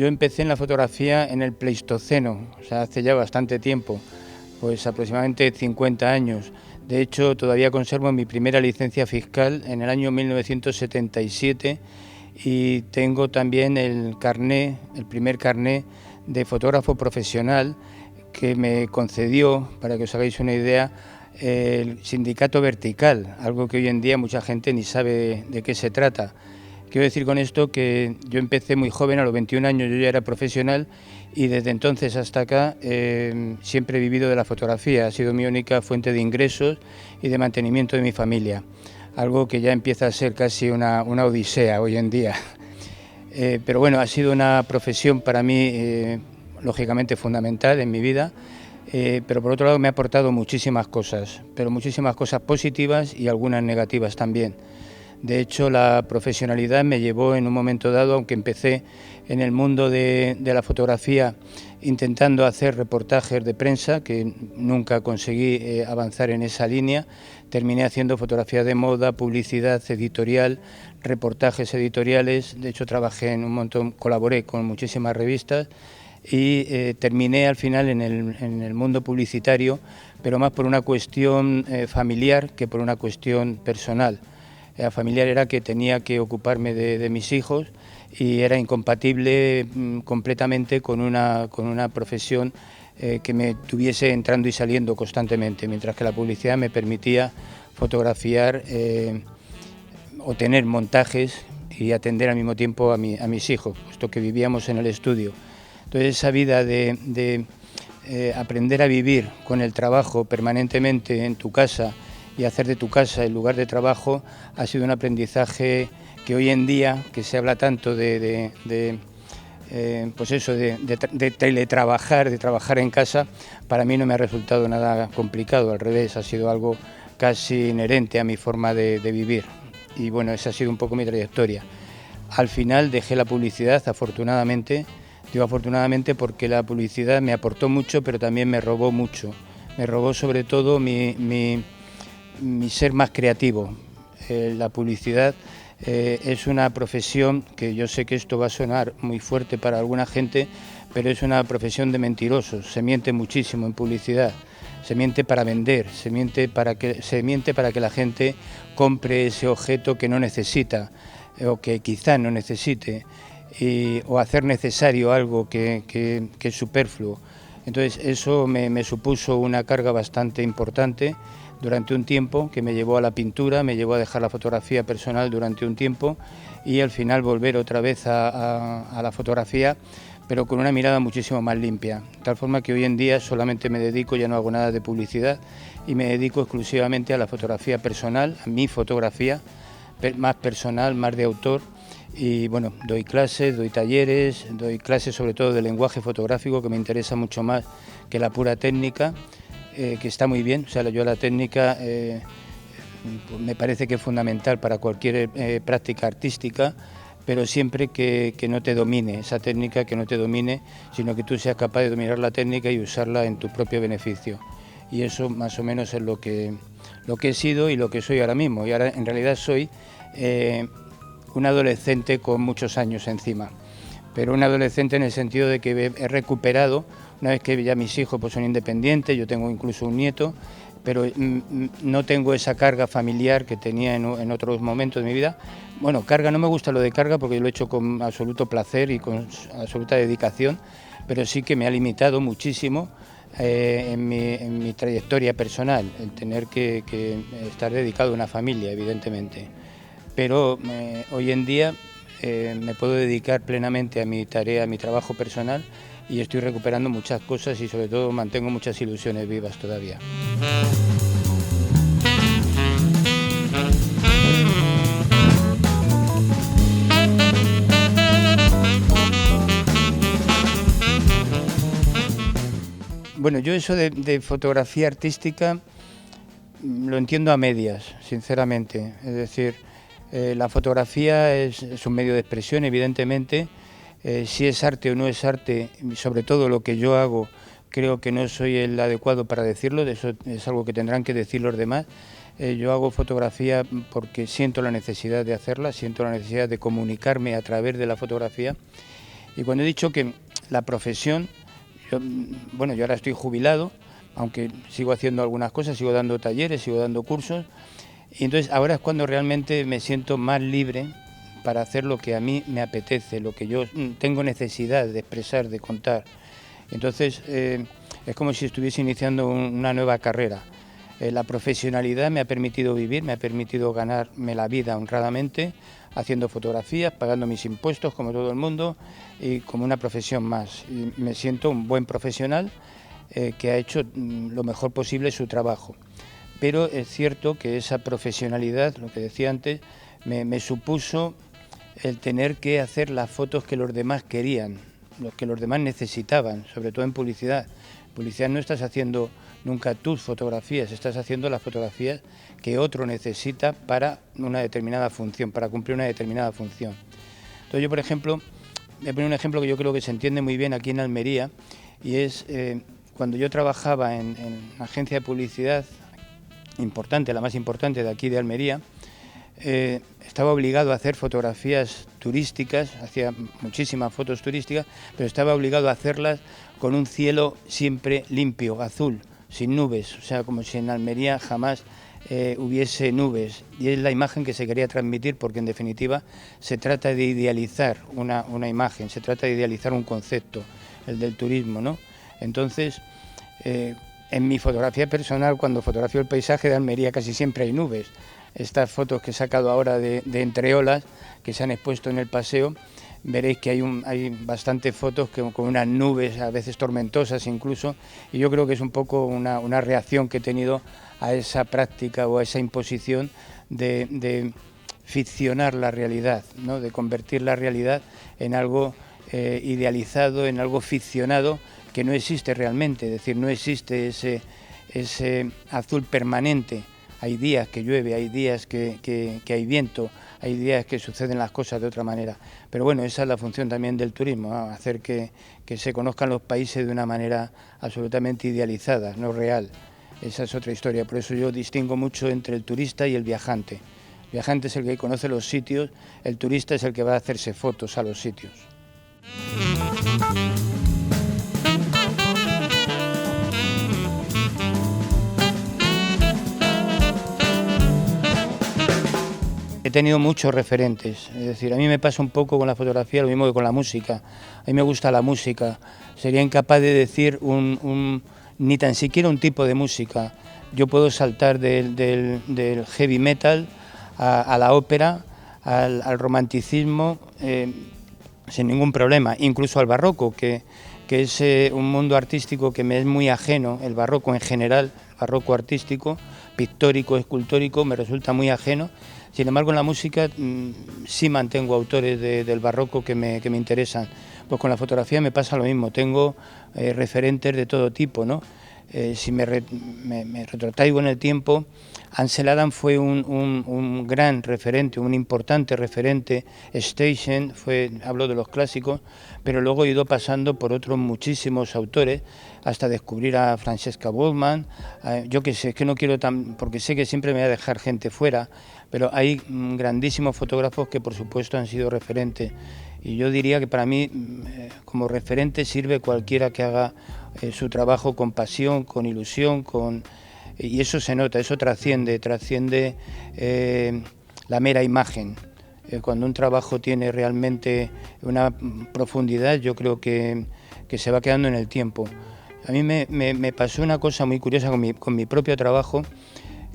Yo empecé en la fotografía en el Pleistoceno, o sea, hace ya bastante tiempo, pues aproximadamente 50 años. De hecho, todavía conservo mi primera licencia fiscal en el año 1977 y tengo también el carné, el primer carné de fotógrafo profesional que me concedió, para que os hagáis una idea, el Sindicato Vertical, algo que hoy en día mucha gente ni sabe de qué se trata. Quiero decir con esto que yo empecé muy joven, a los 21 años yo ya era profesional y desde entonces hasta acá siempre he vivido de la fotografía, ha sido mi única fuente de ingresos y de mantenimiento de mi familia, algo que ya empieza a ser casi una odisea hoy en día. Pero bueno, ha sido una profesión para mí lógicamente fundamental en mi vida, pero por otro lado me ha aportado muchísimas cosas, pero muchísimas cosas positivas y algunas negativas también. De hecho, la profesionalidad me llevó en un momento dado, aunque empecé en el mundo de la fotografía intentando hacer reportajes de prensa, que nunca conseguí avanzar en esa línea, terminé haciendo fotografía de moda, publicidad editorial, reportajes editoriales. De hecho, trabajé en un montón, colaboré con muchísimas revistas y terminé al final en el mundo publicitario, pero más por una cuestión familiar que por una cuestión personal. La familiar era que tenía que ocuparme de mis hijos y era incompatible completamente con una profesión que me tuviese entrando y saliendo constantemente, mientras que la publicidad me permitía fotografiar o tener montajes y atender al mismo tiempo a mis hijos, puesto que vivíamos en el estudio. Entonces esa vida de aprender a vivir con el trabajo permanentemente en tu casa y hacer de tu casa el lugar de trabajo ha sido un aprendizaje que hoy en día, que se habla tanto de teletrabajar, de trabajar en casa, para mí no me ha resultado nada complicado, al revés, ha sido algo casi inherente a mi forma de vivir. Y bueno, esa ha sido un poco mi trayectoria. Al final dejé la publicidad, afortunadamente, digo afortunadamente porque la publicidad me aportó mucho, pero también me robó mucho. Me robó sobre todo mi ser más creativo. La publicidad es una profesión que yo sé que esto va a sonar muy fuerte para alguna gente, pero es una profesión de mentirosos. Se miente muchísimo en publicidad, se miente para vender, se miente para que la gente compre ese objeto que no necesita o que quizá no necesite, o hacer necesario algo que es superfluo. Entonces eso me supuso una carga bastante importante durante un tiempo, que me llevó a la pintura, me llevó a dejar la fotografía personal durante un tiempo y al final volver otra vez a la fotografía, pero con una mirada muchísimo más limpia. De tal forma que hoy en día solamente me dedico, ya no hago nada de publicidad y me dedico exclusivamente a la fotografía personal, a mi fotografía más personal, más de autor. Y bueno, doy clases, doy talleres, doy clases sobre todo de lenguaje fotográfico, que me interesa mucho más que la pura técnica, que está muy bien. O sea, yo la técnica me parece que es fundamental para cualquier práctica artística, pero siempre que no te domine esa técnica, que no te domine, sino que tú seas capaz de dominar la técnica y usarla en tu propio beneficio. Y eso más o menos es lo que he sido y lo que soy ahora mismo. Y ahora en realidad soy un adolescente con muchos años encima, pero un adolescente en el sentido de que he recuperado, una vez que ya mis hijos pues son independientes, yo tengo incluso un nieto, pero no tengo esa carga familiar que tenía en otros momentos de mi vida. Bueno, carga, no me gusta lo de carga porque yo lo he hecho con absoluto placer y con absoluta dedicación, pero sí que me ha limitado muchísimo en mi trayectoria personal, el tener que estar dedicado a una familia, evidentemente. Pero hoy en día me puedo dedicar plenamente a mi tarea, a mi trabajo personal, y estoy recuperando muchas cosas y sobre todo mantengo muchas ilusiones vivas todavía. Bueno, yo eso de fotografía artística lo entiendo a medias, sinceramente. Es decir, la fotografía es un medio de expresión, evidentemente. Si es arte o no es arte, sobre todo lo que yo hago, creo que no soy el adecuado para decirlo, eso es algo que tendrán que decir los demás. Yo hago fotografía porque siento la necesidad de hacerla, siento la necesidad de comunicarme a través de la fotografía Y cuando he dicho que la profesión, bueno, yo ahora estoy jubilado, aunque sigo haciendo algunas cosas, sigo dando talleres, sigo dando cursos, y entonces ahora es cuando realmente me siento más libre para hacer lo que a mí me apetece, lo que yo tengo necesidad de expresar, de contar. Entonces es como si estuviese iniciando una nueva carrera. La profesionalidad me ha permitido vivir, me ha permitido ganarme la vida honradamente, haciendo fotografías, pagando mis impuestos como todo el mundo y como una profesión más. Y me siento un buen profesional que ha hecho lo mejor posible su trabajo. Pero es cierto que esa profesionalidad, lo que decía antes, me supuso el tener que hacer las fotos que los demás querían, los que los demás necesitaban, sobre todo en publicidad. En publicidad no estás haciendo nunca tus fotografías, estás haciendo las fotografías que otro necesita para una determinada función, para cumplir una determinada función. Entonces yo, por ejemplo, voy a poner un ejemplo que yo creo que se entiende muy bien aquí en Almería, y es cuando yo trabajaba en una agencia de publicidad importante, la más importante de aquí de Almería, estaba obligado a hacer fotografías turísticas, hacía muchísimas fotos turísticas, pero estaba obligado a hacerlas con un cielo siempre limpio, azul, sin nubes, o sea, como si en Almería jamás hubiese nubes, y es la imagen que se quería transmitir, porque en definitiva se trata de idealizar una imagen, se trata de idealizar un concepto, el del turismo, ¿no? Entonces, en mi fotografía personal, cuando fotografío el paisaje de Almería, casi siempre hay nubes. Estas fotos que he sacado ahora de entre olas, que se han expuesto en el paseo, veréis que hay bastantes fotos con unas nubes, a veces tormentosas incluso, y yo creo que es un poco una reacción que he tenido a esa práctica o a esa imposición de ficcionar la realidad, ¿no? De convertir la realidad en algo idealizado, en algo ficcionado, que no existe realmente, es decir, no existe ese azul permanente. Hay días que llueve, hay días que hay viento, hay días que suceden las cosas de otra manera. Pero bueno, esa es la función también del turismo, ¿no? Hacer que se conozcan los países de una manera absolutamente idealizada, no real. Esa es otra historia, por eso yo distingo mucho entre el turista y el viajante. El viajante es el que conoce los sitios, el turista es el que va a hacerse fotos a los sitios. He tenido muchos referentes, es decir, a mí me pasa un poco con la fotografía lo mismo que con la música. A mí me gusta la música, sería incapaz de decir ni tan siquiera un tipo de música. Yo puedo saltar del heavy metal a la ópera, al romanticismo, sin ningún problema, incluso al barroco, que es un mundo artístico que me es muy ajeno, el barroco en general, el barroco artístico, pictórico, escultórico, me resulta muy ajeno. Sin embargo, en la música sí mantengo autores del barroco que me interesan. Pues con la fotografía me pasa lo mismo, tengo referentes de todo tipo, ¿no? Si me retrotraigo en el tiempo, Ansel Adams fue un gran referente, un importante referente. Steichen habló de los clásicos, pero luego he ido pasando por otros muchísimos autores hasta descubrir a Francesca Boldman. Yo qué sé, es que no quiero porque sé que siempre me voy a dejar gente fuera, pero hay grandísimos fotógrafos que por supuesto han sido referentes. Y yo diría que para mí como referente sirve cualquiera que haga su trabajo con pasión, con ilusión, y eso se nota, eso trasciende la mera imagen. Cuando un trabajo tiene realmente una profundidad, yo creo que se va quedando en el tiempo. A mí me pasó una cosa muy curiosa con mi propio trabajo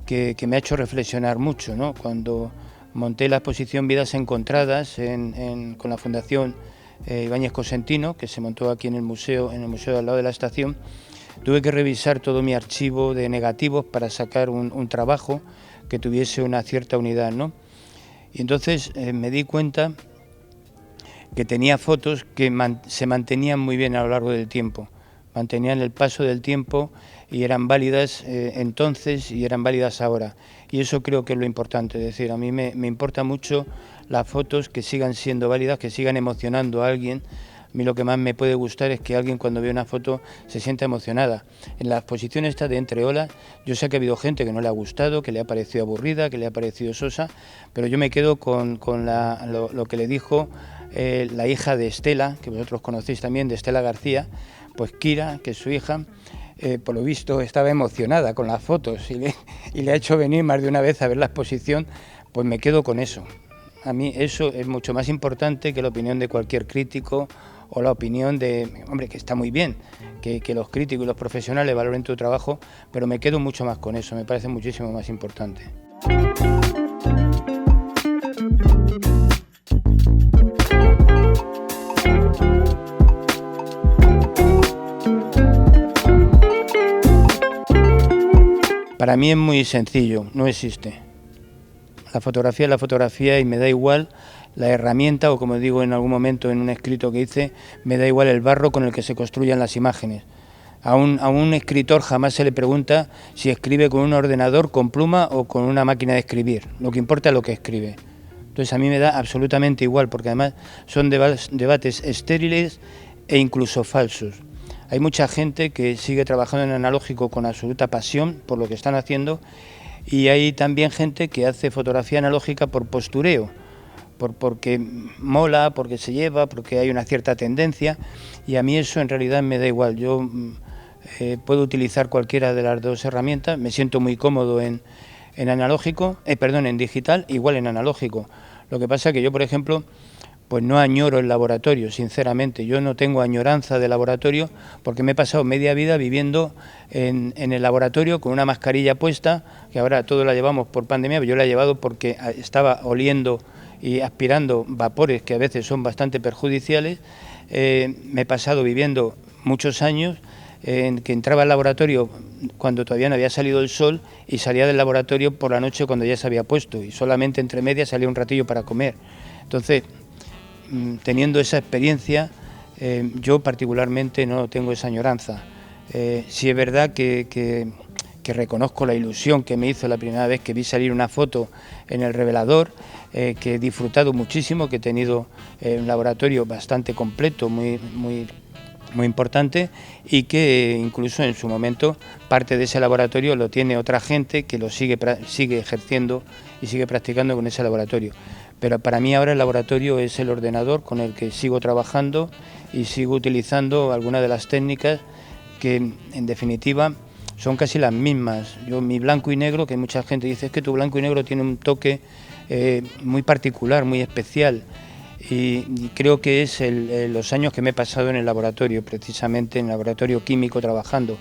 que me ha hecho reflexionar mucho, ¿no? Cuando monté la exposición Vidas Encontradas con la Fundación Ibáñez Cosentino, que se montó aquí en el museo de al lado de la estación, tuve que revisar todo mi archivo de negativos para sacar un trabajo que tuviese una cierta unidad, ¿no? Y entonces me di cuenta que tenía fotos que se mantenían muy bien a lo largo del tiempo, mantenían el paso del tiempo y eran válidas entonces y eran válidas ahora. Y eso creo que es lo importante, es decir, a mí me importa mucho las fotos que sigan siendo válidas, que sigan emocionando a alguien. A mí lo que más me puede gustar es que alguien cuando ve una foto se sienta emocionada. En la exposición esta de Entre Olas, yo sé que ha habido gente que no le ha gustado, que le ha parecido aburrida, que le ha parecido sosa, pero yo me quedo con lo que le dijo la hija de Estela, que vosotros conocéis también, de Estela García, pues Kira, que es su hija, por lo visto estaba emocionada con las fotos y le ha hecho venir más de una vez a ver la exposición. Pues me quedo con eso. A mí eso es mucho más importante que la opinión de cualquier crítico o la opinión de, hombre, que está muy bien, que los críticos y los profesionales valoren tu trabajo, pero me quedo mucho más con eso, me parece muchísimo más importante. Para mí es muy sencillo, no existe. La fotografía es la fotografía y me da igual la herramienta, o como digo en algún momento en un escrito que hice, me da igual el barro con el que se construyan las imágenes. A un escritor jamás se le pregunta si escribe con un ordenador, con pluma o con una máquina de escribir. Lo que importa es lo que escribe. Entonces a mí me da absolutamente igual, porque además son debates estériles e incluso falsos. Hay mucha gente que sigue trabajando en analógico con absoluta pasión por lo que están haciendo, y hay también gente que hace fotografía analógica por postureo, porque mola, porque se lleva, porque hay una cierta tendencia, y a mí eso en realidad me da igual. Yo puedo utilizar cualquiera de las dos herramientas, me siento muy cómodo en digital, igual en analógico. Lo que pasa es que yo, por ejemplo, pues no añoro el laboratorio, sinceramente. Yo no tengo añoranza de laboratorio porque me he pasado media vida viviendo en el laboratorio con una mascarilla puesta, que ahora todos la llevamos por pandemia, pero yo la he llevado porque estaba oliendo y aspirando vapores que a veces son bastante perjudiciales. Me he pasado viviendo muchos años en que entraba al laboratorio cuando todavía no había salido el sol y salía del laboratorio por la noche cuando ya se había puesto, y solamente entre medias salía un ratillo para comer. Entonces, teniendo esa experiencia, yo particularmente no tengo esa añoranza. Sí es verdad que reconozco la ilusión que me hizo la primera vez que vi salir una foto en el revelador, que he disfrutado muchísimo, que he tenido un laboratorio bastante completo, muy importante, y que incluso en su momento parte de ese laboratorio lo tiene otra gente que lo sigue ejerciendo y sigue practicando con ese laboratorio. Pero para mí ahora el laboratorio es el ordenador con el que sigo trabajando y sigo utilizando algunas de las técnicas que en definitiva son casi las mismas. Yo mi blanco y negro, que mucha gente dice es que tu blanco y negro tiene un toque muy particular, muy especial, y creo que es los años que me he pasado en el laboratorio, precisamente en el laboratorio químico trabajando.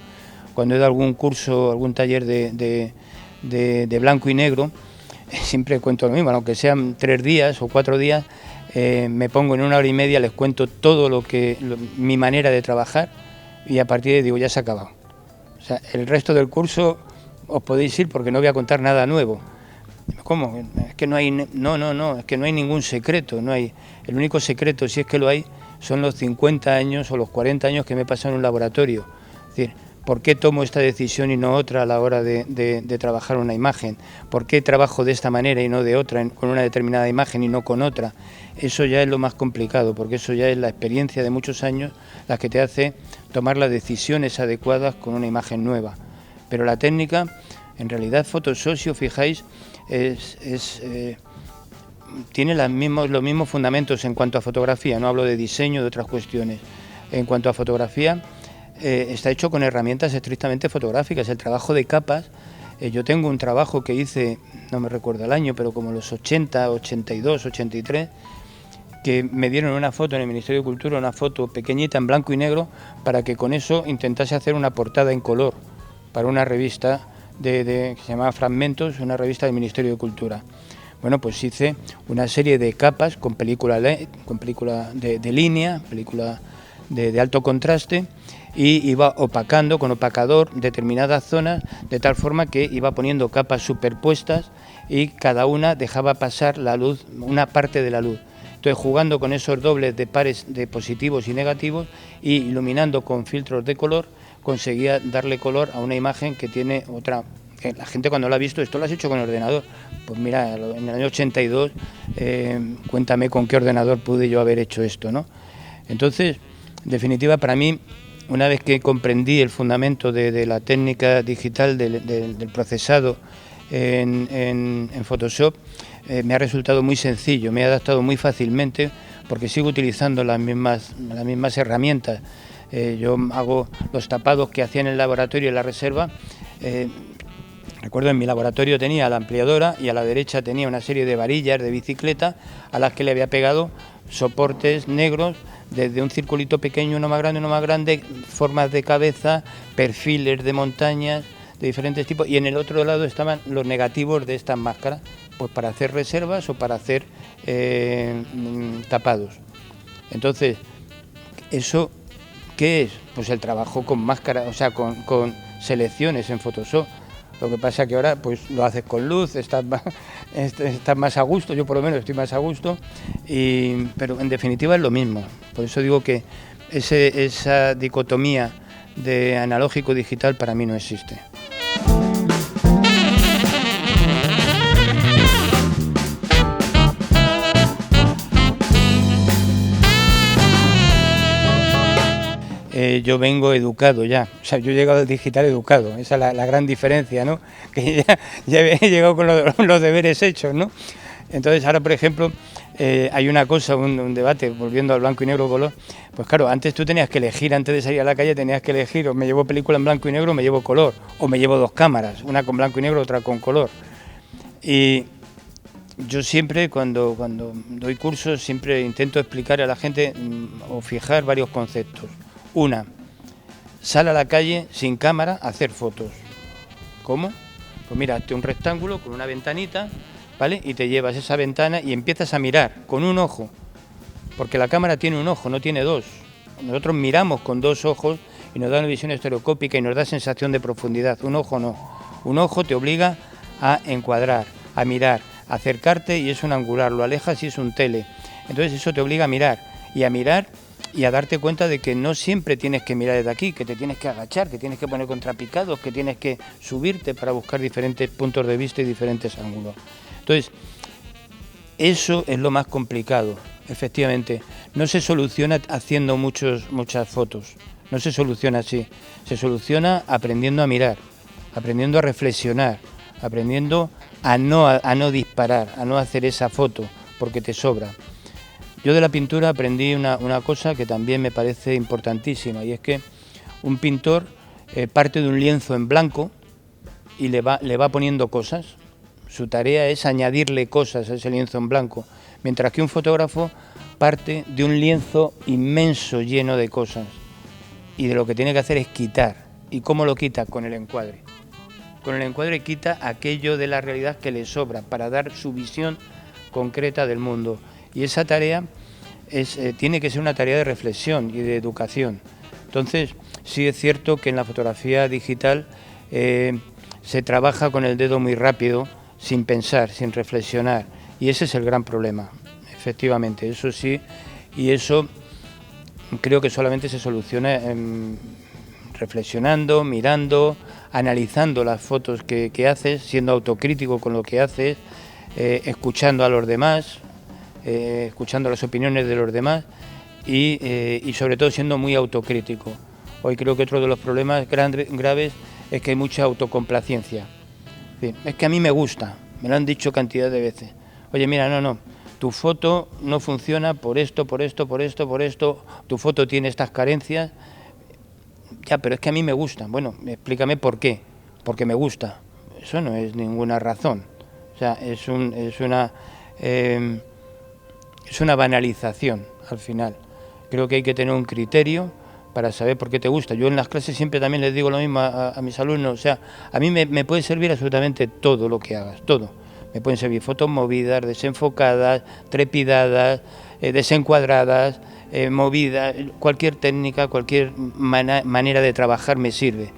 Cuando he dado algún curso, algún taller de blanco y negro, siempre cuento lo mismo, aunque sean 3 días o 4 días, me pongo en 1 hora y media, les cuento todo mi manera de trabajar, y a partir de ahí digo, ya se ha acabado. O sea, el resto del curso os podéis ir porque no voy a contar nada nuevo. ¿Cómo? Es que no hay, es que no hay ningún secreto, no hay. El único secreto, si es que lo hay, son los 50 años o los 40 años que me he pasado en un laboratorio. Es decir, ¿por qué tomo esta decisión y no otra a la hora de trabajar una imagen? ¿Por qué trabajo de esta manera y no de otra, con una determinada imagen y no con otra? Eso ya es lo más complicado, porque eso ya es la experiencia de muchos años la que te hace tomar las decisiones adecuadas con una imagen nueva. Pero la técnica, en realidad Photoshop, si os fijáis, tiene los mismos fundamentos en cuanto a fotografía, no hablo de diseño, de otras cuestiones. En cuanto a fotografía, está hecho con herramientas estrictamente fotográficas. El trabajo de capas, yo tengo un trabajo que hice, no me recuerdo el año, pero como los 80, 82, 83, que me dieron una foto en el Ministerio de Cultura, una foto pequeñita en blanco y negro, para que con eso intentase hacer una portada en color para una revista que se llamaba Fragmentos, una revista del Ministerio de Cultura. Bueno, pues hice una serie de capas con película de línea, película de alto contraste, y iba opacando con opacador determinadas zonas, de tal forma que iba poniendo capas superpuestas y cada una dejaba pasar la luz, una parte de la luz. Entonces, jugando con esos dobles de pares de positivos y negativos y iluminando con filtros de color, conseguía darle color a una imagen que tiene otra. Que la gente cuando lo ha visto, ¿esto lo has hecho con ordenador? Pues mira, en el año 82, cuéntame con qué ordenador pude yo haber hecho esto, ¿no? Entonces, en definitiva, para mí, una vez que comprendí el fundamento de la técnica digital, del procesado en Photoshop me ha resultado muy sencillo, me he adaptado muy fácilmente porque sigo utilizando las mismas herramientas. Yo hago los tapados que hacía en el laboratorio en la reserva. Recuerdo, en mi laboratorio tenía la ampliadora y a la derecha tenía una serie de varillas de bicicleta a las que le había pegado soportes negros, desde un circulito pequeño, uno más grande, formas de cabeza, perfiles de montañas de diferentes tipos, y en el otro lado estaban los negativos de estas máscaras, pues para hacer reservas o para hacer tapados. Entonces, ¿eso qué es? Pues el trabajo con máscaras, o sea, con selecciones en Photoshop. Lo que pasa que ahora pues lo haces con luz, estás más a gusto, yo por lo menos estoy más a gusto, pero en definitiva es lo mismo. Por eso digo que esa dicotomía de analógico digital para mí no existe. Yo vengo educado ya, o sea, yo he llegado al digital educado, esa es la gran diferencia, ¿no? Que ya he llegado con los deberes hechos, ¿no? Entonces ahora, por ejemplo, hay una cosa, un debate, volviendo al blanco y negro color, pues claro, antes tú tenías que elegir, antes de salir a la calle tenías que elegir, o me llevo película en blanco y negro o me llevo color, o me llevo dos cámaras, una con blanco y negro, otra con color. Y yo siempre, cuando doy cursos, siempre intento explicar a la gente o fijar varios conceptos. Una, sal a la calle sin cámara a hacer fotos. ¿Cómo? Pues mira, hazte un rectángulo con una ventanita, ¿vale? Y te llevas esa ventana y empiezas a mirar con un ojo, porque la cámara tiene un ojo, no tiene dos. Nosotros miramos con dos ojos y nos da una visión estereoscópica y nos da sensación de profundidad. Un ojo no. Un ojo te obliga a encuadrar, a mirar, a acercarte y es un angular, lo alejas y es un tele. Entonces eso te obliga a mirar y a darte cuenta de que no siempre tienes que mirar desde aquí, que te tienes que agachar, que tienes que poner contrapicados, que tienes que subirte para buscar diferentes puntos de vista y diferentes ángulos. Entonces, eso es lo más complicado, efectivamente. No se soluciona haciendo muchas fotos, no se soluciona así. Se soluciona aprendiendo a mirar, aprendiendo a reflexionar, aprendiendo a no disparar, a no hacer esa foto, porque te sobra. Yo de la pintura aprendí una cosa que también me parece importantísima, y es que un pintor parte de un lienzo en blanco y le va poniendo cosas. Su tarea es añadirle cosas a ese lienzo en blanco, mientras que un fotógrafo parte de un lienzo inmenso lleno de cosas y de lo que tiene que hacer es quitar. ¿Y cómo lo quita? Con el encuadre. Con el encuadre quita aquello de la realidad que le sobra para dar su visión concreta del mundo. Y esa tarea tiene que ser una tarea de reflexión y de educación. Entonces, sí es cierto que en la fotografía digital se trabaja con el dedo muy rápido, sin pensar, sin reflexionar. Y ese es el gran problema, efectivamente, eso sí. Y eso creo que solamente se soluciona reflexionando, mirando, analizando las fotos que haces, siendo autocrítico con lo que haces, escuchando a los demás, escuchando las opiniones de los demás y sobre todo siendo muy autocrítico. Hoy creo que otro de los problemas graves es que hay mucha autocomplacencia. Es que a mí me gusta, me lo han dicho cantidad de veces. Oye, mira, no, tu foto no funciona por esto, tu foto tiene estas carencias. Ya, pero es que a mí me gusta. Bueno, explícame por qué. Porque me gusta. Eso no es ninguna razón. O sea, es una banalización al final. Creo que hay que tener un criterio para saber por qué te gusta. Yo en las clases siempre también les digo lo mismo a mis alumnos. O sea, a mí me puede servir absolutamente todo lo que hagas, todo. Me pueden servir fotos movidas, desenfocadas, trepidadas, desencuadradas, movidas, cualquier técnica, cualquier manera de trabajar me sirve.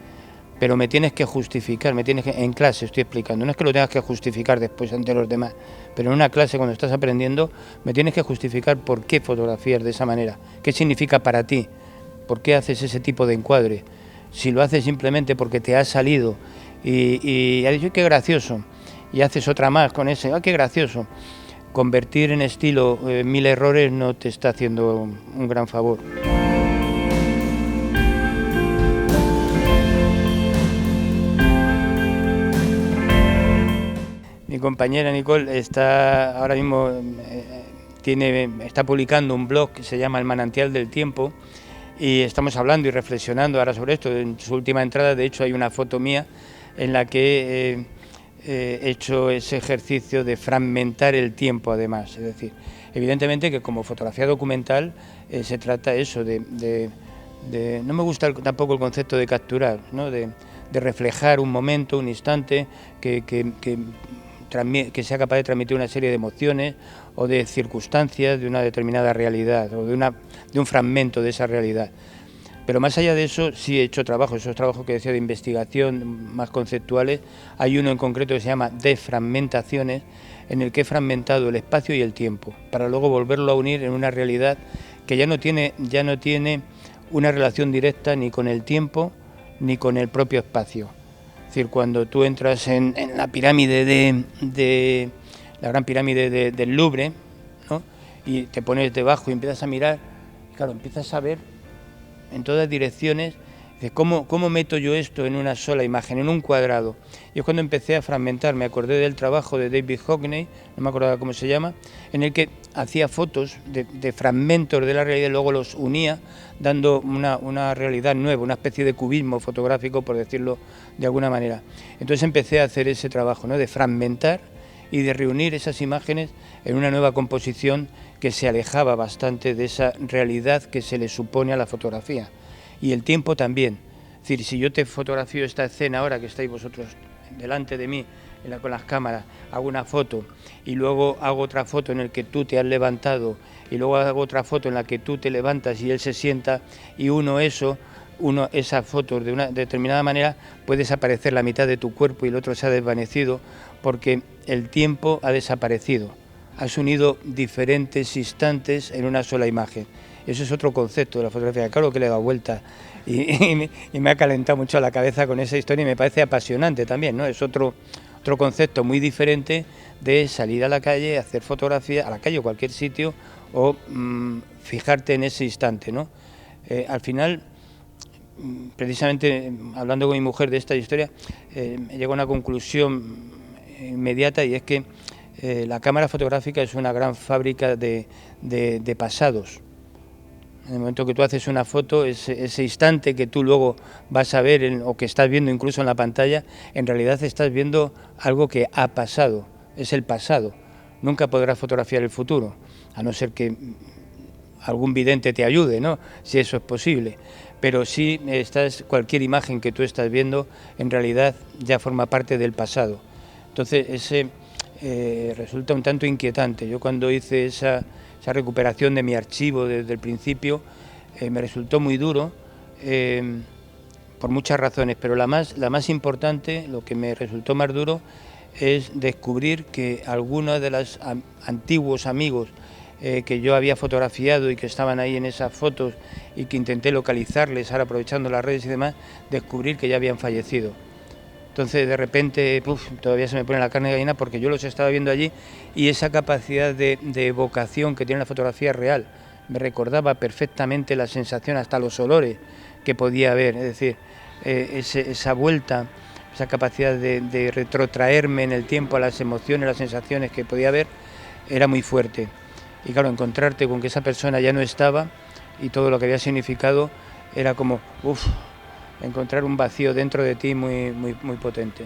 Pero me tienes que justificar, en clase estoy explicando, no es que lo tengas que justificar después ante los demás, pero en una clase cuando estás aprendiendo me tienes que justificar por qué fotografías de esa manera, qué significa para ti, por qué haces ese tipo de encuadre. Si lo haces simplemente porque te ha salido y has dicho qué gracioso, y haces otra más con ese, qué gracioso, convertir en estilo 1000 errores no te está haciendo un gran favor. Mi compañera Nicole está ahora mismo está publicando un blog que se llama El Manantial del Tiempo, y estamos hablando y reflexionando ahora sobre esto. En su última entrada, de hecho, hay una foto mía en la que he hecho ese ejercicio de fragmentar el tiempo, además. Es decir, evidentemente que como fotografía documental se trata eso no me gusta tampoco el concepto de capturar, ¿no? de reflejar un momento, un instante que sea capaz de transmitir una serie de emociones o de circunstancias de una determinada realidad o de un fragmento de esa realidad. Pero más allá de eso, sí he hecho esos trabajos que decía de investigación más conceptuales. Hay uno en concreto que se llama Defragmentaciones, en el que he fragmentado el espacio y el tiempo, para luego volverlo a unir en una realidad que ya no tiene una relación directa ni con el tiempo ni con el propio espacio. Es decir, cuando tú entras en la pirámide la gran pirámide del Louvre, ¿no? Y te pones debajo y empiezas a mirar, y claro, empiezas a ver en todas direcciones de cómo meto yo esto en una sola imagen, en un cuadrado. Y es cuando empecé a fragmentar. Me acordé del trabajo de David Hockney, no me acordaba cómo se llama, en el que hacía fotos de fragmentos de la realidad y luego los unía, dando una realidad nueva, una especie de cubismo fotográfico, por decirlo de alguna manera. Entonces empecé a hacer ese trabajo, ¿no? De fragmentar y de reunir esas imágenes en una nueva composición que se alejaba bastante de esa realidad que se le supone a la fotografía. Y el tiempo también. Es decir, si yo te fotografío esta escena ahora que estáis vosotros delante de mí con las cámaras, hago una foto y luego hago otra foto en la que tú te has levantado y luego hago otra foto en la que tú te levantas y él se sienta, y esa foto de una determinada manera, puede desaparecer la mitad de tu cuerpo y el otro se ha desvanecido porque el tiempo ha desaparecido. Has unido diferentes instantes en una sola imagen. Eso es otro concepto de la fotografía. Claro que le he dado vuelta y me ha calentado mucho la cabeza con esa historia y me parece apasionante también, ¿no? Es otro concepto muy diferente de salir a la calle, hacer fotografía, a la calle o cualquier sitio, o fijarte en ese instante, ¿no? Al final, precisamente hablando con mi mujer de esta historia, llego a una conclusión inmediata, y es que la cámara fotográfica es una gran fábrica de pasados. En el momento que tú haces una foto, ese instante que tú luego vas a ver o que estás viendo incluso en la pantalla, en realidad estás viendo algo que ha pasado, es el pasado. Nunca podrás fotografiar el futuro, a no ser que algún vidente te ayude, ¿no? Si eso es posible. Pero sí, cualquier imagen que tú estás viendo, en realidad ya forma parte del pasado. Entonces, resulta un tanto inquietante. Yo cuando hice esa recuperación de mi archivo desde el principio, me resultó muy duro, por muchas razones, pero la más importante, lo que me resultó más duro, es descubrir que algunos de los antiguos amigos que yo había fotografiado y que estaban ahí en esas fotos y que intenté localizarles, ahora aprovechando las redes y demás, descubrir que ya habían fallecido. Entonces, de repente, todavía se me pone la carne de gallina porque yo los estaba viendo allí, y esa capacidad de evocación que tiene la fotografía real me recordaba perfectamente la sensación, hasta los olores que podía haber. Es decir, esa vuelta, esa capacidad de retrotraerme en el tiempo a las emociones, las sensaciones que podía haber, era muy fuerte. Y claro, encontrarte con que esa persona ya no estaba y todo lo que había significado era como encontrar un vacío dentro de ti muy, muy, muy potente.